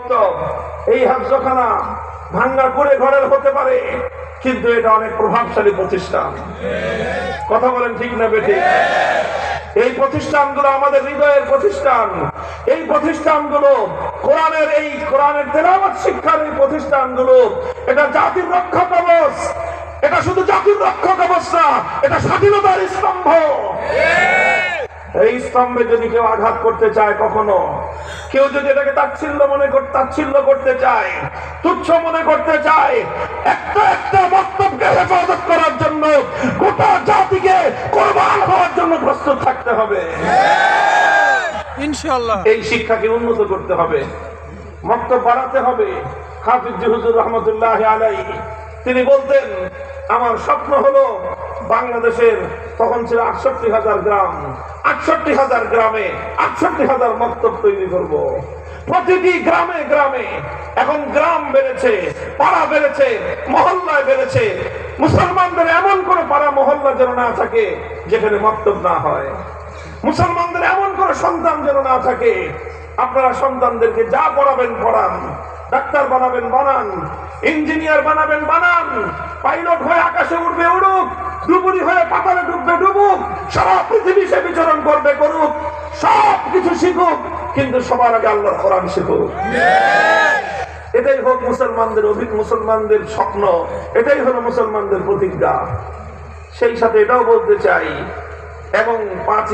মক্তব, এই হাফজখানা ভাঙ্গা করে ঘরের হতে পারে, কিন্তু এটা অনেক প্রভাবশালী প্রতিষ্ঠান। কথা বলেন ঠিক না বেঠিক? এই প্রতিষ্ঠানগুলো আমাদের হৃদয়ের প্রতিষ্ঠান। এই প্রতিষ্ঠানগুলো কোরআনের তেলাওয়াত শিক্ষার এই প্রতিষ্ঠানগুলো, এটা জাতির রক্ষা কবচ। এটা শুধু জাতির রক্ষা কবচ না, এটা স্বাধীনতার স্তম্ভ। এই স্তম্ভে যদি কেউ আঘাত করতে চায়, কখনো কেউ যদি এটাকে তাচ্ছিল্য করতে চায়, তুচ্ছ মনে করতে চায়, একটা একটা বক্তব্যকে হেফাজত করার জন্য গোটা জাতিকে কোরবান হওয়ার জন্য প্রস্তুত থাকতে হবে ইনশাআল্লাহ। এই শিক্ষাকে উন্নত করতে হবে, বক্তব্য বাড়াতে হবে। হাফিজ হুজুর রহমতুল্লাহ আলাইহি তিনি বলতেন, আমার স্বপ্ন হলো বাংলাদেশের, তখন ছিল ৬৮,০০০ গ্রাম, ৬৮,০০০ গ্রামে ৬৮,০০০ মক্তব তৈরি করব। প্রতিটি গ্রামে গ্রামে, এখন গ্রাম বেড়েছে, পাড়া বেড়েছে, মহল্লায় বেড়েছে। মুসলমানদের এমন কোন পাড়া মহল্লা যেন না থাকে যেখানে মক্তব না হয়। মুসলমানদের এমন কোন সন্তান যেন না থাকে। আপনারা সন্তানদেরকে যা পড়াবেন পড়ান, ডাক্তার বানাবেন বানান, ইঞ্জিনিয়ার বানাবেন বানান, পাইলট হয়ে আকাশে উঠবে উড়ুক, ডুবুরি হয়ে পাতালে ডুববে ডুবুক, সারা পৃথিবী সে বিচরণ করবে করুক, সব কিছু শিখুক, কিন্তু সবার আগে আল্লাহর কোরআন শিখুক। এটাই হোক মুসলমানদের স্বপ্ন, এটাই হলো মুসলমানদের প্রতিজ্ঞা। সেই সাথে এটাও বলতে চাই, এবং ৫